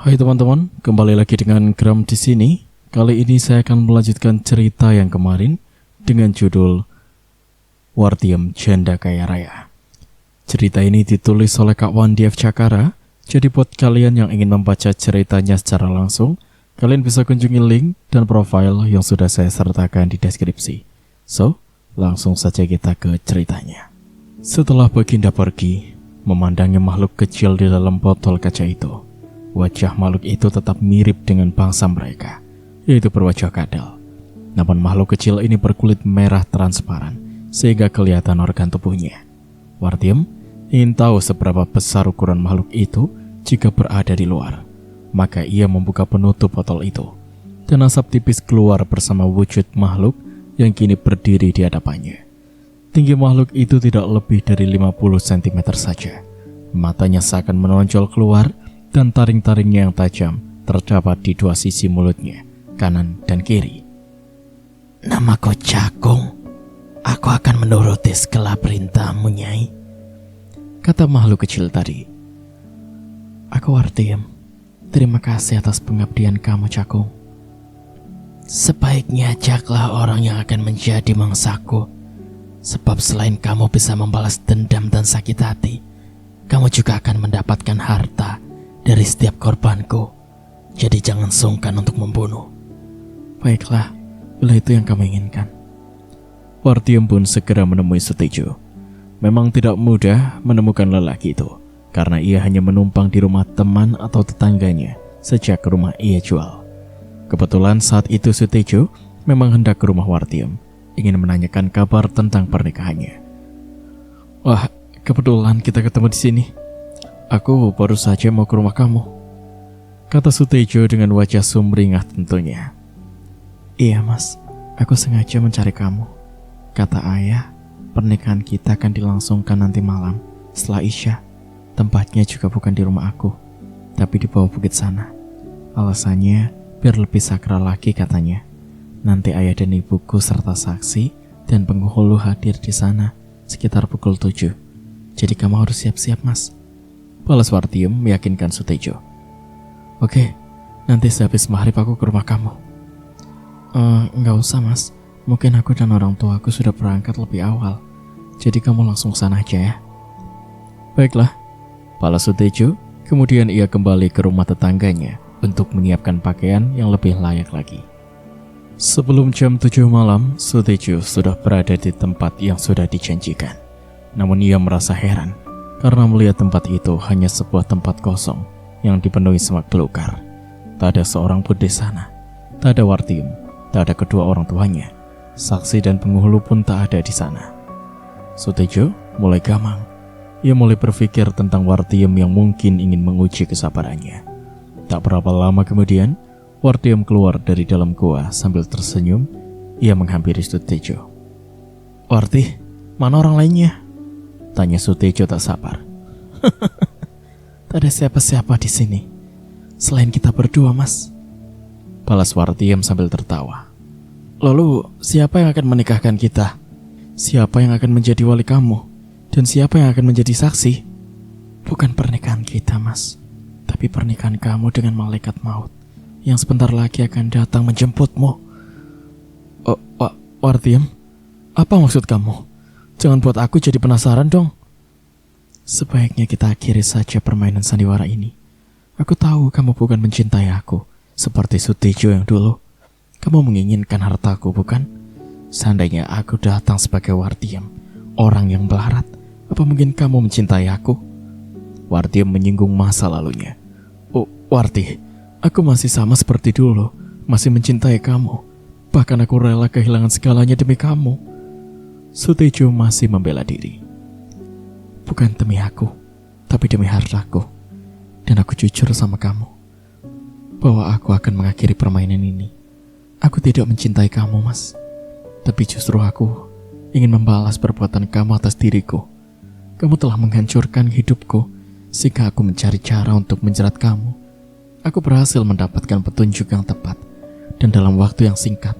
Hai teman-teman, kembali lagi dengan Gram di sini. Kali ini saya akan melanjutkan cerita yang kemarin dengan judul Wartiem Janda Kaya Raya. Cerita ini ditulis oleh Kak Wandi F. Cakara. Jadi buat kalian yang ingin membaca ceritanya secara langsung, kalian bisa kunjungi link dan profil yang sudah saya sertakan di deskripsi. So, langsung saja kita ke ceritanya. Setelah Baginda pergi, memandangi makhluk kecil di dalam botol kaca itu, wajah makhluk itu tetap mirip dengan bangsa mereka, yaitu berwajah kadal. Namun makhluk kecil ini berkulit merah transparan, sehingga kelihatan organ tubuhnya. Wartiem ingin tahu seberapa besar ukuran makhluk itu jika berada di luar. Maka ia membuka penutup botol itu, dan asap tipis keluar bersama wujud makhluk yang kini berdiri di hadapannya. Tinggi makhluk itu tidak lebih dari 50 cm saja. Matanya seakan menonjol keluar, dan taring-taringnya yang tajam terdapat di dua sisi mulutnya, kanan dan kiri. Namaku Cakung. Aku akan menuruti segala perintahmu, Nyai, kata makhluk kecil tadi. Aku Wartiem. Terima kasih atas pengabdian kamu, Cakung. Sebaiknya ajaklah orang yang akan menjadi mangsaku. Sebab selain kamu bisa membalas dendam dan sakit hati, kamu juga akan mendapatkan harta dari setiap korbanku. Jadi jangan sungkan untuk membunuh. Baiklah, bila itu yang kamu inginkan. Wartiem pun segera menemui Sutejo. Memang tidak mudah menemukan lelaki itu, karena ia hanya menumpang di rumah teman atau tetangganya sejak rumah ia jual. Kebetulan saat itu Sutejo memang hendak ke rumah Wartiem, ingin menanyakan kabar tentang pernikahannya. Wah, kebetulan kita ketemu di sini. Aku baru saja mau ke rumah kamu, kata Sutejo dengan wajah sumringah tentunya. Iya mas, aku sengaja mencari kamu. Kata ayah, pernikahan kita akan dilangsungkan nanti malam setelah Isya. Tempatnya juga bukan di rumah aku, tapi di bawah bukit sana. Alasannya biar lebih sakral lagi katanya. Nanti ayah dan ibuku serta saksi dan penghulu hadir di sana sekitar pukul 7. Jadi kamu harus siap-siap mas, balas Wartiem meyakinkan Sutejo. Oke, nanti sehabis maghrib aku ke rumah kamu. Enggak usah mas, mungkin aku dan orang tua aku sudah berangkat lebih awal. Jadi kamu langsung sana aja ya. Baiklah, balas Sutejo. Kemudian ia kembali ke rumah tetangganya untuk menyiapkan pakaian yang lebih layak lagi. Sebelum jam 7 malam, Sutejo sudah berada di tempat yang sudah dijanjikan. Namun ia merasa heran karena melihat tempat itu hanya sebuah tempat kosong yang dipenuhi semak belukar. Tak ada seorang pun di sana. Tak ada Wartiem, tak ada kedua orang tuanya. Saksi dan penghulu pun tak ada di sana. Sutejo mulai gamang. Ia mulai berpikir tentang Wartiem yang mungkin ingin menguji kesabarannya. Tak berapa lama kemudian, Wartiem keluar dari dalam gua sambil tersenyum. Ia menghampiri Sutejo. Warti, mana orang lainnya? Tanya Sutejo tak sabar. Tak ada siapa-siapa di sini selain kita berdua, mas, balas Wartiem sambil tertawa. Lalu siapa yang akan menikahkan kita? Siapa yang akan menjadi wali kamu? Dan siapa yang akan menjadi saksi? Bukan pernikahan kita, mas, tapi pernikahan kamu dengan malaikat maut yang sebentar lagi akan datang menjemputmu. Wartiem, apa maksud kamu? Jangan buat aku jadi penasaran dong. Sebaiknya kita akhiri saja permainan sandiwara ini. Aku tahu kamu bukan mencintai aku seperti Sutejo yang dulu. Kamu menginginkan hartaku, bukan? Seandainya aku datang sebagai Wartiem, orang yang melarat, apa mungkin kamu mencintai aku? Wartiem menyinggung masa lalunya. Warti, aku masih sama seperti dulu, masih mencintai kamu. Bahkan aku rela kehilangan segalanya demi kamu. Sutejo masih membela diri. Bukan demi aku, tapi demi hartaku. Dan aku jujur sama kamu bahwa aku akan mengakhiri permainan ini. Aku tidak mencintai kamu, mas, tapi justru aku ingin membalas perbuatan kamu atas diriku. Kamu telah menghancurkan hidupku, sehingga aku mencari cara untuk menjerat kamu. Aku berhasil mendapatkan petunjuk yang tepat, dan dalam waktu yang singkat,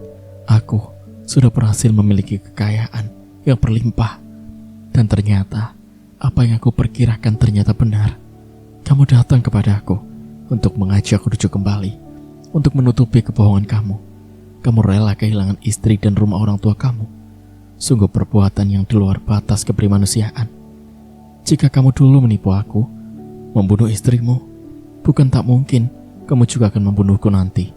aku sudah berhasil memiliki kekayaan yang berlimpah. Dan ternyata, apa yang aku perkirakan ternyata benar. Kamu datang kepada aku untuk mengajak rujuk kembali, untuk menutupi kebohongan kamu. Kamu rela kehilangan istri dan rumah orang tua kamu. Sungguh perbuatan yang di luar batas keprimanusiaan. Jika kamu dulu menipu aku, membunuh istrimu, bukan tak mungkin kamu juga akan membunuhku nanti.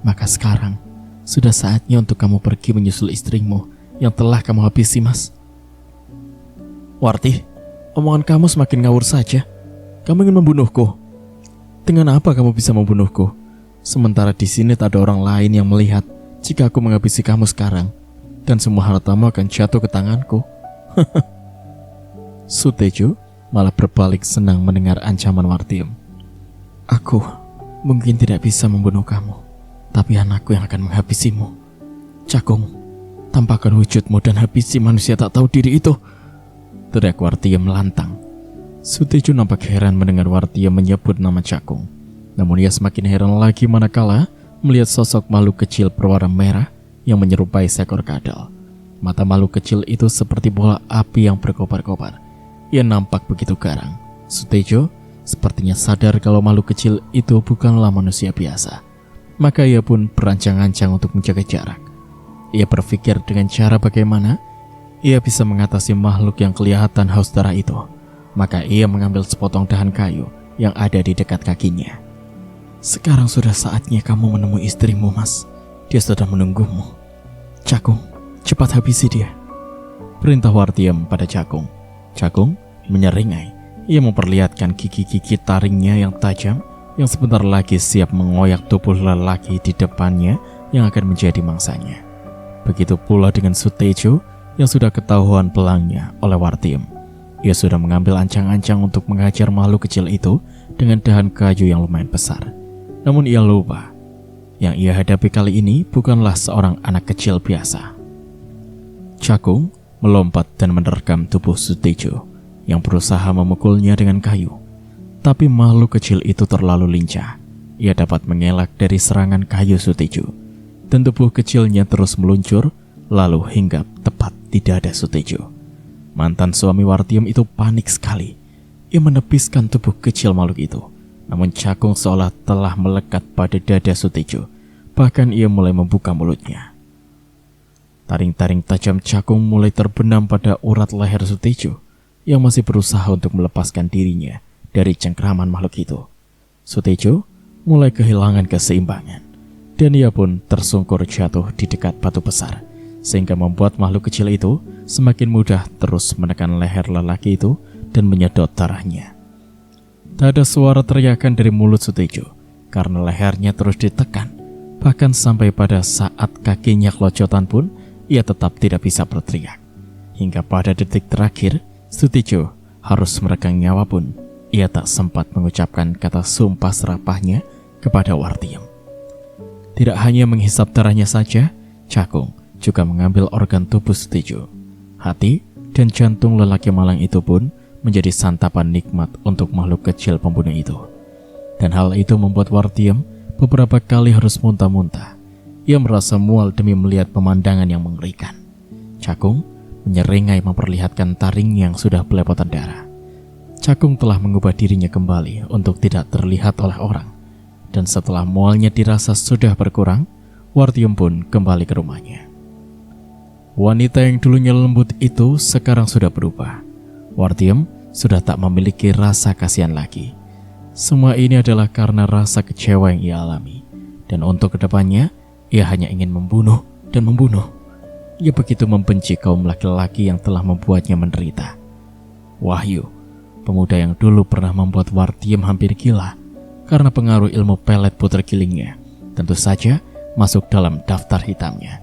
Maka sekarang, sudah saatnya untuk kamu pergi menyusul istrimu yang telah kamu habisi, Mas. Warti, omongan kamu semakin ngawur saja. Kamu ingin membunuhku? Dengan apa kamu bisa membunuhku? Sementara di sini tak ada orang lain yang melihat jika aku menghabisi kamu sekarang, dan semua hartamu akan jatuh ke tanganku. Sutejo malah berbalik senang mendengar ancaman Wartiem. Aku mungkin tidak bisa membunuh kamu, tapi anakku yang akan menghabisimu. Cakung, tampakkan wujudmu dan habisi manusia tak tahu diri itu, teriak Wartiem lantang. Sutejo nampak heran mendengar Wartiem menyebut nama Cakung. Namun ia semakin heran lagi manakala melihat sosok makhluk kecil berwarna merah yang menyerupai seekor kadal. Mata makhluk kecil itu seperti bola api yang berkobar-kobar. Ia nampak begitu garang. Sutejo sepertinya sadar kalau makhluk kecil itu bukanlah manusia biasa. Maka ia pun berancang-ancang untuk menjaga jarak. Ia berpikir dengan cara bagaimana ia bisa mengatasi makhluk yang kelihatan haus darah itu. Maka ia mengambil sepotong dahan kayu yang ada di dekat kakinya. Sekarang sudah saatnya kamu menemui istrimu, Mas. Dia sudah menunggumu. Cakung, cepat habisi dia, perintah Wartiem pada Cakung. Cakung menyeringai. Ia memperlihatkan gigi-gigi taringnya yang tajam yang sebentar lagi siap mengoyak tubuh lelaki di depannya yang akan menjadi mangsanya. Begitu pula dengan Sutejo yang sudah ketahuan pelangnya oleh Wartiem. Ia sudah mengambil ancang-ancang untuk menghajar makhluk kecil itu dengan dahan kayu yang lumayan besar. Namun ia lupa, yang ia hadapi kali ini bukanlah seorang anak kecil biasa. Cakung melompat dan menerkam tubuh Sutejo yang berusaha memukulnya dengan kayu. Tapi makhluk kecil itu terlalu lincah. Ia dapat mengelak dari serangan kayu Sutejo, dan tubuh kecilnya terus meluncur lalu hinggap tepat di dada Sutejo. Mantan suami Wartiem itu panik sekali. Ia menepiskan tubuh kecil makhluk itu. Namun Cakung seolah telah melekat pada dada Sutejo. Bahkan ia mulai membuka mulutnya. Taring-taring tajam Cakung mulai terbenam pada urat leher Sutejo yang masih berusaha untuk melepaskan dirinya dari cengkraman makhluk itu. Sutejo mulai kehilangan keseimbangan dan ia pun tersungkur jatuh di dekat batu besar, sehingga membuat makhluk kecil itu semakin mudah terus menekan leher lelaki itu dan menyedot darahnya. Tak ada suara teriakan dari mulut Sutejo karena lehernya terus ditekan. Bahkan sampai pada saat kakinya kelocotan pun ia tetap tidak bisa berteriak. Hingga pada detik terakhir Sutejo harus meregang nyawa pun ia tak sempat mengucapkan kata sumpah serapahnya kepada Wartiem. Tidak hanya menghisap darahnya saja, Cakung juga mengambil organ tubuh Sutejo. Hati dan jantung lelaki malang itu pun menjadi santapan nikmat untuk makhluk kecil pembunuh itu. Dan hal itu membuat Wartiem beberapa kali harus muntah-muntah. Ia merasa mual demi melihat pemandangan yang mengerikan. Cakung menyeringai memperlihatkan taring yang sudah belepotan darah. Cakung telah mengubah dirinya kembali untuk tidak terlihat oleh orang. Dan setelah mualnya dirasa sudah berkurang, Wartiem pun kembali ke rumahnya. Wanita yang dulunya lembut itu sekarang sudah berubah. Wartiem sudah tak memiliki rasa kasihan lagi. Semua ini adalah karena rasa kecewa yang ia alami. Dan untuk kedepannya, ia hanya ingin membunuh dan membunuh. Ia begitu membenci kaum laki-laki yang telah membuatnya menderita. Wahyu, pemuda yang dulu pernah membuat Wartiem hampir gila karena pengaruh ilmu pelet puter gilingnya, tentu saja masuk dalam daftar hitamnya.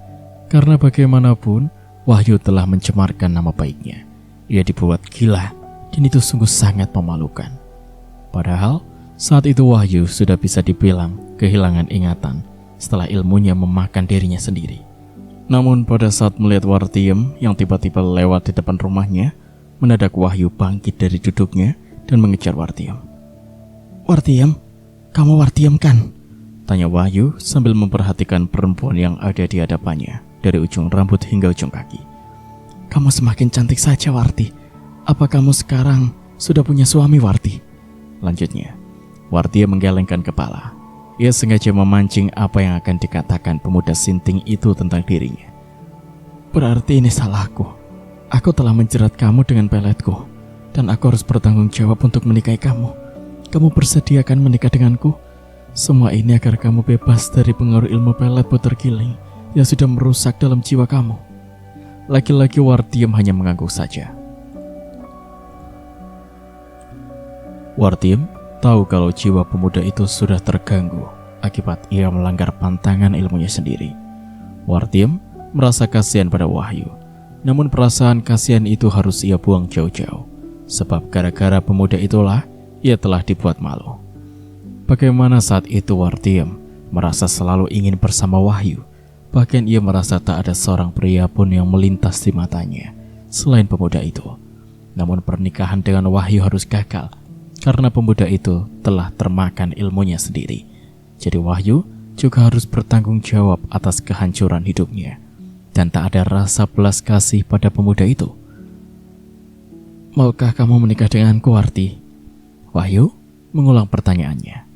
Karena bagaimanapun, Wahyu telah mencemarkan nama baiknya. Ia dibuat gila, dan itu sungguh sangat memalukan. Padahal, saat itu Wahyu sudah bisa dibilang kehilangan ingatan setelah ilmunya memakan dirinya sendiri. Namun pada saat melihat Wartiem yang tiba-tiba lewat di depan rumahnya, mendadak Wahyu bangkit dari duduknya dan mengejar Wartiem. Wartiem, kamu Wartiem kan? Tanya Wahyu sambil memperhatikan perempuan yang ada di hadapannya dari ujung rambut hingga ujung kaki. Kamu semakin cantik saja, Warti. Apa kamu sekarang sudah punya suami, Warti? Lanjutnya, Wartiem menggelengkan kepala. Ia sengaja memancing apa yang akan dikatakan pemuda sinting itu tentang dirinya. Berarti ini salahku. Aku telah menjerat kamu dengan peletku, dan aku harus bertanggung jawab untuk menikahi kamu. Kamu bersedia kan menikah denganku? Semua ini agar kamu bebas dari pengaruh ilmu pelet puter giling yang sudah merusak dalam jiwa kamu. Laki-laki Wartiem hanya mengangguk saja. Wartiem tahu kalau jiwa pemuda itu sudah terganggu akibat ia melanggar pantangan ilmunya sendiri. Wartiem merasa kasihan pada Wahyu, namun perasaan kasihan itu harus ia buang jauh-jauh, sebab gara-gara pemuda itulah ia telah dibuat malu. Bagaimana saat itu Wartiem merasa selalu ingin bersama Wahyu, bahkan ia merasa tak ada seorang pria pun yang melintas di matanya selain pemuda itu. Namun pernikahan dengan Wahyu harus gagal, karena pemuda itu telah termakan ilmunya sendiri. Jadi Wahyu juga harus bertanggung jawab atas kehancuran hidupnya. Dan tak ada rasa belas kasih pada pemuda itu. Maukah kamu menikah denganku, Warti? Wahyu mengulang pertanyaannya.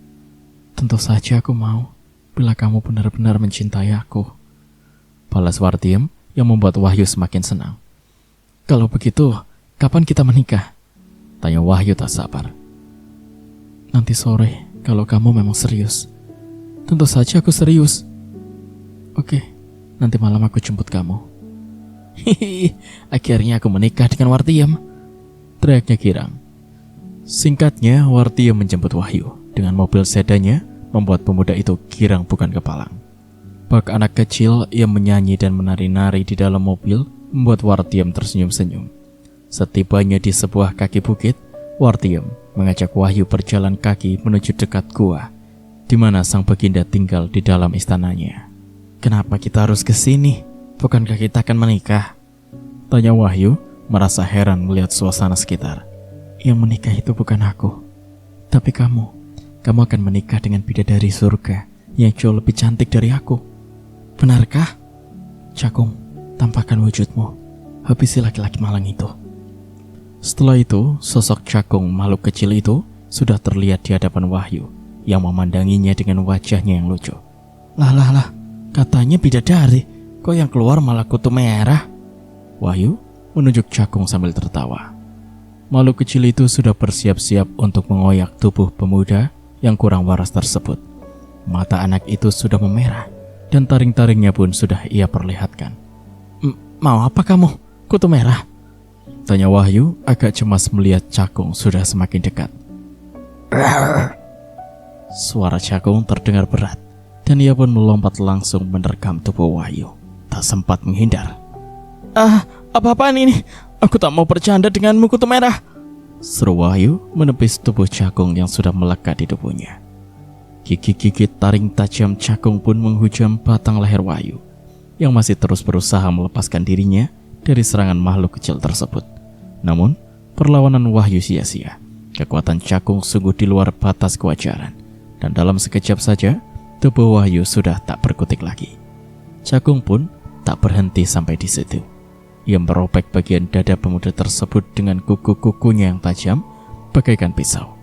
Tentu saja aku mau, bila kamu benar-benar mencintai aku, balas Wartiem yang membuat Wahyu semakin senang. Kalau begitu, kapan kita menikah? Tanya Wahyu tak sabar. Nanti sore, kalau kamu memang serius. Tentu saja aku serius. Oke, nanti malam aku jemput kamu. Hihi, akhirnya aku menikah dengan Wartiem, teriaknya girang. Singkatnya, Wartiem menjemput Wahyu dengan mobil sedannya, membuat pemuda itu girang bukan kepalang. Bak anak kecil yang menyanyi dan menari-nari di dalam mobil membuat Wartiem tersenyum-senyum. Setibanya di sebuah kaki bukit, Wartiem mengajak Wahyu berjalan kaki menuju dekat gua, di mana sang baginda tinggal di dalam istananya. Kenapa kita harus ke sini? Bukankah kita akan menikah? Tanya Wahyu, merasa heran melihat suasana sekitar. Yang menikah itu bukan aku, tapi kamu. Kamu akan menikah dengan bidadari surga yang jauh lebih cantik dari aku. Benarkah? Cakung, tampakkan wujudmu. Habisi laki-laki malang itu. Setelah itu, sosok Cakung makhluk kecil itu sudah terlihat di hadapan Wahyu yang memandanginya dengan wajahnya yang lucu. Lah, katanya bidadari, kok yang keluar malah kutu merah? Wahyu menunjuk Cakung sambil tertawa. Makhluk kecil itu sudah bersiap-siap untuk mengoyak tubuh pemuda yang kurang waras tersebut. Mata anak itu sudah memerah dan taring-taringnya pun sudah ia perlihatkan. Mau apa kamu, kutu merah? Tanya Wahyu agak cemas melihat Cakung sudah semakin dekat. Suara Cakung terdengar berat dan ia pun melompat langsung menerkam tubuh Wahyu. Tak sempat menghindar. Apa-apaan ini? Aku tak mau bercanda denganmu, kutu merah. Seru Wahyu menepis tubuh Cakung yang sudah melekat di tubuhnya. Gigi-gigi taring tajam Cakung pun menghujam batang leher Wahyu yang masih terus berusaha melepaskan dirinya dari serangan makhluk kecil tersebut. Namun, perlawanan Wahyu sia-sia. Kekuatan Cakung sungguh di luar batas kewajaran, dan dalam sekejap saja, tubuh Wahyu sudah tak berkutik lagi. Cakung pun tak berhenti sampai di situ. Ia merobek bagian dada pemuda tersebut dengan kuku-kukunya yang tajam, bagaikan pisau.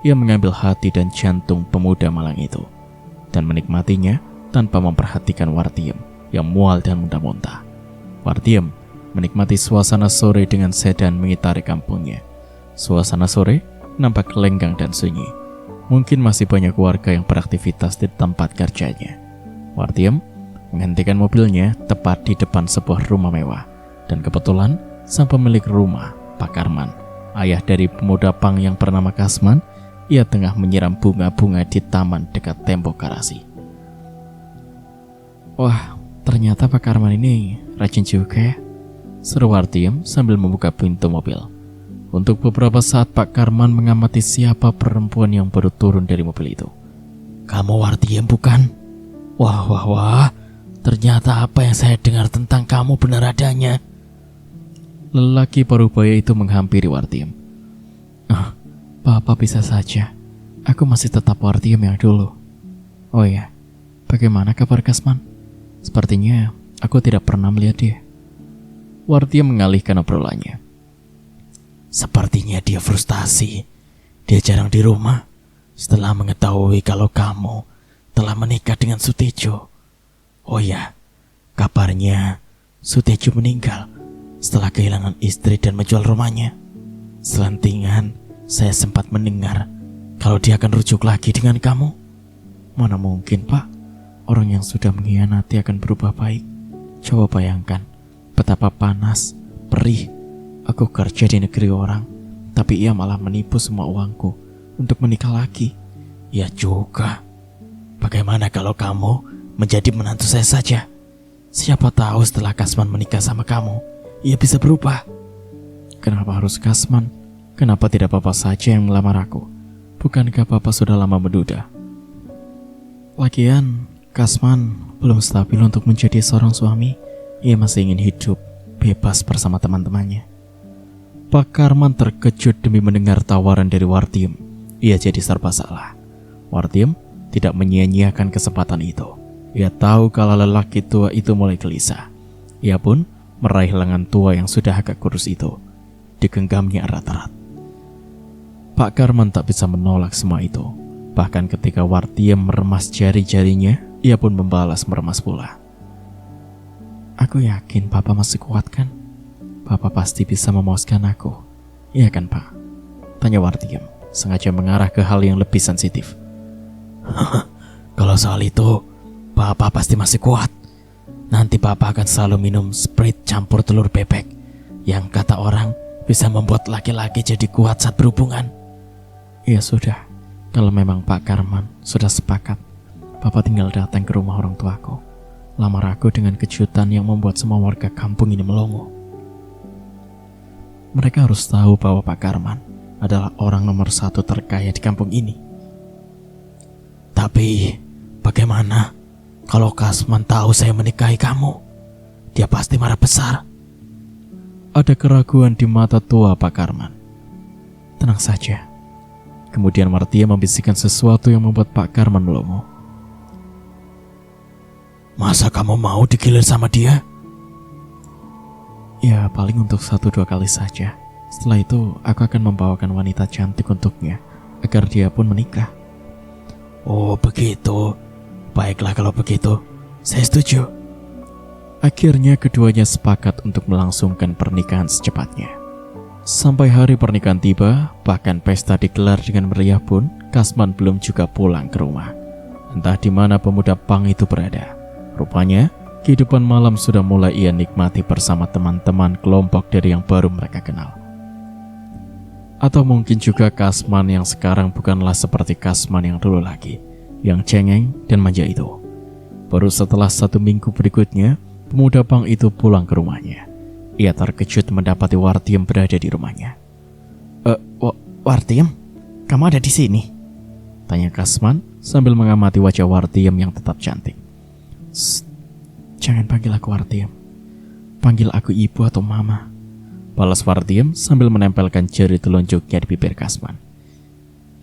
Ia mengambil hati dan jantung pemuda malang itu, dan menikmatinya tanpa memperhatikan Wartiem yang mual dan muntah-muntah. Wartiem menikmati suasana sore dengan sedan mengitari kampungnya. Suasana sore nampak lenggang dan sunyi. Mungkin masih banyak warga yang beraktivitas di tempat kerjanya. Wartiem menghentikan mobilnya tepat di depan sebuah rumah mewah. Dan kebetulan sang pemilik rumah, Pak Karman, ayah dari pemuda pang yang bernama Kasman, ia tengah menyiram bunga-bunga di taman dekat tembok garasi. Wah, ternyata Pak Karman ini rajin juga ya. Seru Wartiem sambil membuka pintu mobil. Untuk beberapa saat Pak Karman mengamati siapa perempuan yang baru turun dari mobil itu. Kamu Wartiem bukan? Wah, ternyata apa yang saya dengar tentang kamu benar adanya. Lelaki parubaya itu menghampiri Wartiem. Bapak bisa saja. Aku masih tetap Wartiem yang dulu. Oh ya, bagaimana kabar Kasman? Sepertinya aku tidak pernah melihat dia. Wartiem mengalihkan obrolannya. Sepertinya dia frustasi. Dia jarang di rumah. setelah mengetahui kalau kamu telah menikah dengan Sutejo. Oh ya, kabarnya Sutejo meninggal setelah kehilangan istri dan menjual rumahnya. Selentingan saya sempat mendengar kalau dia akan rujuk lagi dengan kamu. Mana mungkin, Pak, orang yang sudah mengkhianati akan berubah baik. Coba bayangkan betapa panas, perih aku kerja di negeri orang, tapi ia malah menipu semua uangku untuk menikah lagi. Ya juga, bagaimana kalau kamu menjadi menantu saya saja? Siapa tahu setelah Kasman menikah sama kamu, ia bisa berubah. Kenapa harus Kasman? Kenapa tidak Bapak saja yang melamar aku? Bukankah Bapak sudah lama menduda? Lagian, Kasman belum stabil untuk menjadi seorang suami. Ia masih ingin hidup bebas bersama teman-temannya. Pak Karman terkejut demi mendengar tawaran dari Wartiem. Ia jadi serba salah. Wartiem tidak menyia-nyiakan kesempatan itu. Ia tahu kalau lelaki tua itu mulai gelisah. Ia pun meraih lengan tua yang sudah agak kurus itu. Digenggamnya erat-erat. Pak Karman tak bisa menolak semua itu. Bahkan ketika Wartiem meremas jari-jarinya, ia pun membalas meremas pula. Aku yakin Bapak masih kuat kan? Bapak pasti bisa memuaskan aku. Iya kan, Pak? Tanya Wartiem, sengaja mengarah ke hal yang lebih sensitif. Kalau soal itu, Bapak pasti masih kuat. Nanti Bapak akan selalu minum Sprite campur telur bebek, yang kata orang bisa membuat laki-laki jadi kuat saat berhubungan. Ya sudah, kalau memang Pak Karman sudah sepakat, Bapak tinggal datang ke rumah orang tuaku. Lamar aku dengan kejutan yang membuat semua warga kampung ini melongo. Mereka harus tahu bahwa Pak Karman adalah orang nomor 1 terkaya di kampung ini. Tapi bagaimana kalau Kasman tahu saya menikahi kamu? Dia pasti marah besar. Ada keraguan di mata tua Pak Karman. Tenang saja. Kemudian Martia membisikkan sesuatu yang membuat Pak Karman melongo. Masa kamu mau digilir sama dia? Ya, paling untuk 1-2 kali saja. Setelah itu, aku akan membawakan wanita cantik untuknya, agar dia pun menikah. Oh, begitu. Baiklah kalau begitu. Saya setuju. Akhirnya keduanya sepakat untuk melangsungkan pernikahan secepatnya. Sampai hari pernikahan tiba, bahkan pesta digelar dengan meriah pun, Kasman belum juga pulang ke rumah. Entah di mana pemuda pang itu berada. Rupanya, kehidupan malam sudah mulai ia nikmati bersama teman-teman kelompok dari yang baru mereka kenal. Atau mungkin juga Kasman yang sekarang bukanlah seperti Kasman yang dulu lagi, yang cengeng dan manja itu. Baru setelah 1 minggu berikutnya, pemuda pang itu pulang ke rumahnya. Ia terkejut mendapati Wartiem berada di rumahnya. Wartiem, kamu ada di sini? Tanya Kasman sambil mengamati wajah Wartiem yang tetap cantik. Jangan panggil aku Wartiem. Panggil aku ibu atau mama. Balas Wartiem sambil menempelkan jari telunjuknya di bibir Kasman.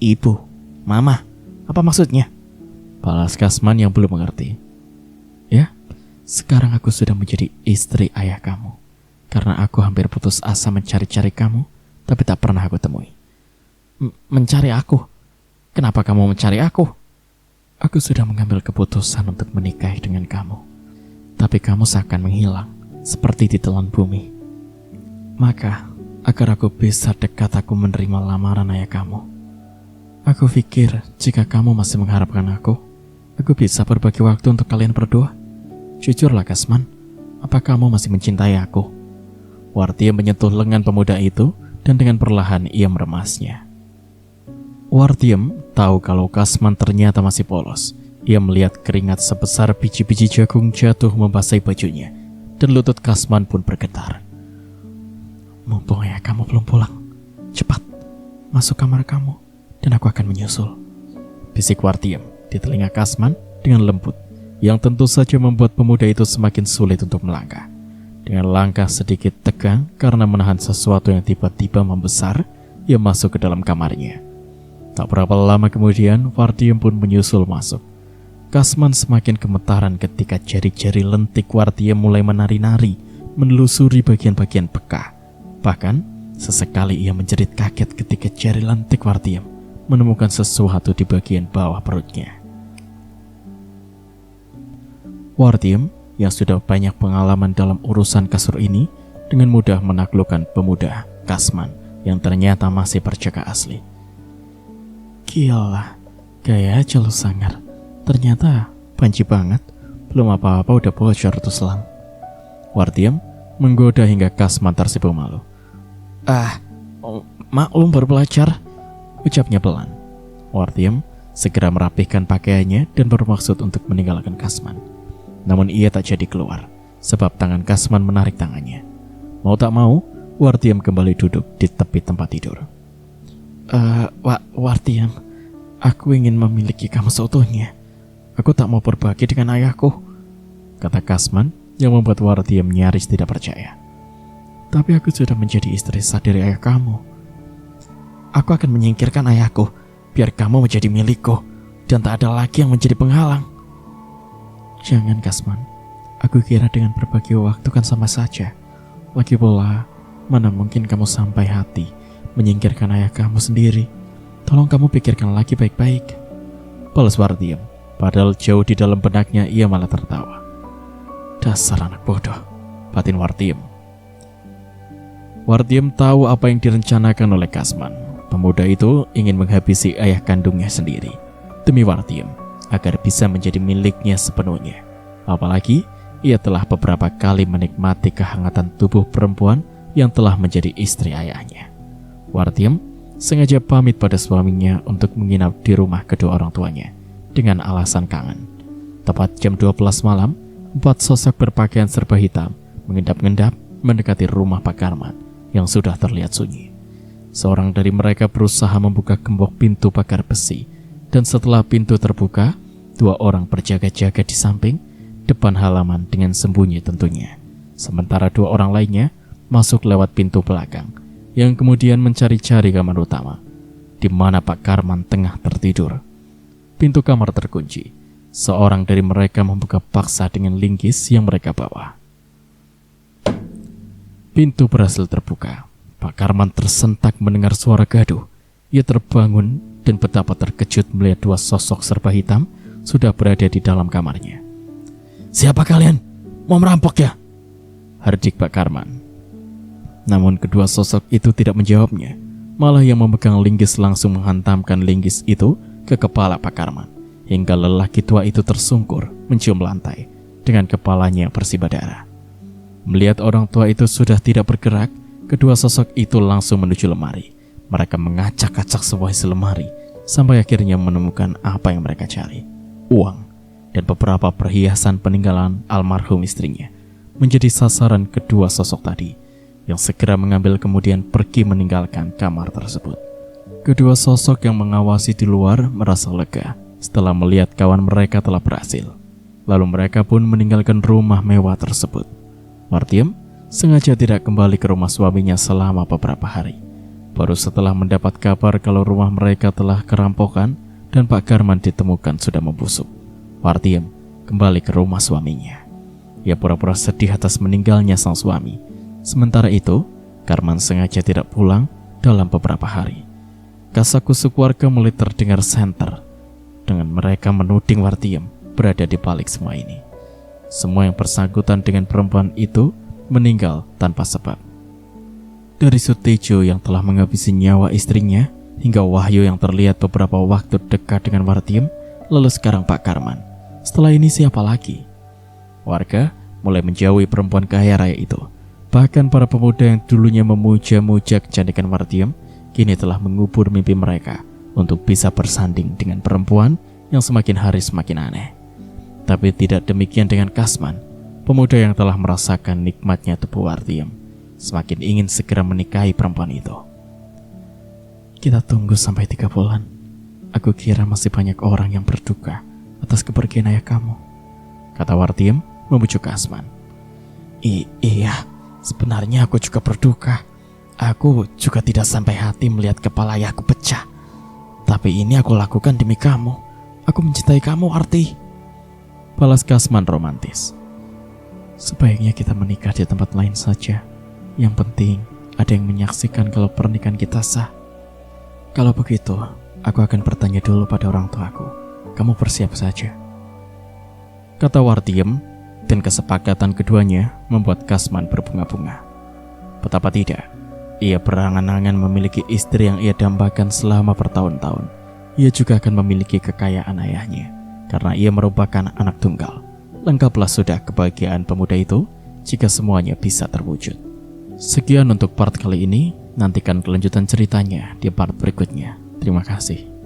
Ibu, mama, apa maksudnya? Balas Kasman yang belum mengerti. Ya, sekarang aku sudah menjadi istri ayah kamu. Karena aku hampir putus asa mencari-cari kamu, tapi tak pernah aku temui. Mencari aku? Kenapa kamu mencari aku? Aku sudah mengambil keputusan untuk menikah dengan kamu. Tapi kamu seakan menghilang, seperti ditelan bumi. Maka, agar aku bisa dekat, aku menerima lamaran ayah kamu. Aku pikir, jika kamu masih mengharapkan aku bisa berbagi waktu untuk kalian berdua. Jujurlah Kasman, apa kamu masih mencintai aku? Wartiem menyentuh lengan pemuda itu, dan dengan perlahan ia meremasnya. Wartiem tahu kalau Kasman ternyata masih polos. Ia melihat keringat sebesar biji-biji jagung jatuh membasahi bajunya, dan lutut Kasman pun bergetar. Mumpung ayah kamu belum pulang, cepat masuk kamar kamu, dan aku akan menyusul. Bisik Wartiem di telinga Kasman dengan lembut, yang tentu saja membuat pemuda itu semakin sulit untuk melangkah. Dengan langkah sedikit tegang karena menahan sesuatu yang tiba-tiba membesar, ia masuk ke dalam kamarnya. Tak berapa lama kemudian, Wartiem pun menyusul masuk. Kasman semakin gemetaran ketika jari-jari lentik Wartiem mulai menari-nari, menelusuri bagian-bagian bekah. Bahkan, sesekali ia menjerit kaget ketika jari lentik Wartiem menemukan sesuatu di bagian bawah perutnya. Wartiem yang sudah banyak pengalaman dalam urusan kasur ini dengan mudah menaklukkan pemuda Kasman yang ternyata masih berjaga asli. Gila, gaya aja lu sangar. Ternyata panci banget. Belum apa-apa udah bocor tuh selang. Wartiem menggoda hingga Kasman tersipu malu. Maklum baru belajar, ucapnya pelan. Wartiem segera merapihkan pakaiannya dan bermaksud untuk meninggalkan Kasman. Namun ia tak jadi keluar, sebab tangan Kasman menarik tangannya. Mau tak mau, Wartiem kembali duduk di tepi tempat tidur. Wartiem, aku ingin memiliki kamu seutuhnya. Aku tak mau berbagi dengan ayahku, kata Kasman yang membuat Wartiem nyaris tidak percaya. Tapi aku sudah menjadi istri sah dari ayah kamu. Aku akan menyingkirkan ayahku, biar kamu menjadi milikku, dan tak ada lagi yang menjadi penghalang. Jangan Kasman, aku kira dengan berbagi waktu kan sama saja. Lagi pula, mana mungkin kamu sampai hati menyingkirkan ayah kamu sendiri. Tolong kamu pikirkan lagi baik-baik, balas Wartiem. Padahal jauh di dalam benaknya ia malah tertawa. Dasar anak bodoh, batin Wartiem. Wartiem tahu apa yang direncanakan oleh Kasman. Pemuda itu ingin menghabisi ayah kandungnya sendiri demi Wartiem, agar bisa menjadi miliknya sepenuhnya. Apalagi ia telah beberapa kali menikmati kehangatan tubuh perempuan yang telah menjadi istri ayahnya. Wartiem sengaja pamit pada suaminya untuk menginap di rumah kedua orang tuanya dengan alasan kangen. Tepat jam 12 malam, 4 sosok berpakaian serba hitam mengendap-endap mendekati rumah Pak Karman yang sudah terlihat sunyi. Seorang dari mereka berusaha membuka gembok pintu pagar besi, dan setelah pintu terbuka, 2 orang berjaga-jaga di samping depan halaman dengan sembunyi tentunya. Sementara 2 orang lainnya masuk lewat pintu belakang, yang kemudian mencari-cari kamar utama, di mana Pak Karman tengah tertidur. Pintu kamar terkunci. Seorang dari mereka membuka paksa dengan linggis yang mereka bawa. Pintu berhasil terbuka. Pak Karman tersentak mendengar suara gaduh. Ia terbangun dan betapa terkejut melihat 2 sosok serba hitam sudah berada di dalam kamarnya. "Siapa kalian? Mau merampok ya?" hardik Pak Karman. Namun kedua sosok itu tidak menjawabnya. Malah yang memegang linggis langsung menghantamkan linggis itu ke kepala Pak Karman, hingga lelaki tua itu tersungkur mencium lantai dengan kepalanya yang bersimbah darah. Melihat orang tua itu sudah tidak bergerak, kedua sosok itu langsung menuju lemari. Mereka mengacak-acak sebuah isi lemari sampai akhirnya menemukan apa yang mereka cari, uang dan beberapa perhiasan peninggalan almarhum istrinya, menjadi sasaran kedua sosok tadi, yang segera mengambil kemudian pergi meninggalkan kamar tersebut. Kedua sosok yang mengawasi di luar merasa lega setelah melihat kawan mereka telah berhasil. Lalu mereka pun meninggalkan rumah mewah tersebut. Wartiem sengaja tidak kembali ke rumah suaminya selama beberapa hari. Baru setelah mendapat kabar kalau rumah mereka telah kerampokan dan Pak Karman ditemukan sudah membusuk, Wartiem kembali ke rumah suaminya. Ia pura-pura sedih atas meninggalnya sang suami. Sementara itu, Karman sengaja tidak pulang dalam beberapa hari. Kasakusuk warga mulai terdengar senter, dengan mereka menuding Wartiem berada di balik semua ini. Semua yang bersangkutan dengan perempuan itu meninggal tanpa sebab. Dari Sutejo yang telah menghabisi nyawa istrinya, hingga Wahyu yang terlihat beberapa waktu dekat dengan Wartiem, lalu sekarang Pak Karman. Setelah ini siapa lagi? Warga mulai menjauhi perempuan kaya raya itu. Bahkan para pemuda yang dulunya memuja-muja kecantikan Wartiem, kini telah mengubur mimpi mereka untuk bisa bersanding dengan perempuan yang semakin hari semakin aneh. Tapi tidak demikian dengan Kasman, pemuda yang telah merasakan nikmatnya tubuh Wartiem, semakin ingin segera menikahi perempuan itu. "Kita tunggu sampai 3 bulan. Aku kira masih banyak orang yang berduka atas kepergian ayah kamu," kata Wartiem membujuk Kasman. Iya, sebenarnya aku juga berduka. Aku juga tidak sampai hati melihat kepala ayahku pecah. Tapi ini aku lakukan demi kamu. Aku mencintai kamu, Arti, balas Kasman romantis. "Sebaiknya kita menikah di tempat lain saja. Yang penting ada yang menyaksikan kalau pernikahan kita sah. Kalau begitu, aku akan bertanya dulu pada orang tuaku. Kamu bersiap saja. Kata Wartiem, dan kesepakatan keduanya membuat Kasman berbunga-bunga. Betapa tidak, ia berangan-angan memiliki istri yang ia dambakan selama bertahun-tahun. Ia juga akan memiliki kekayaan ayahnya, karena ia merupakan anak tunggal. Lengkaplah sudah kebahagiaan pemuda itu jika semuanya bisa terwujud. Sekian untuk part kali ini, nantikan kelanjutan ceritanya di part berikutnya. Terima kasih.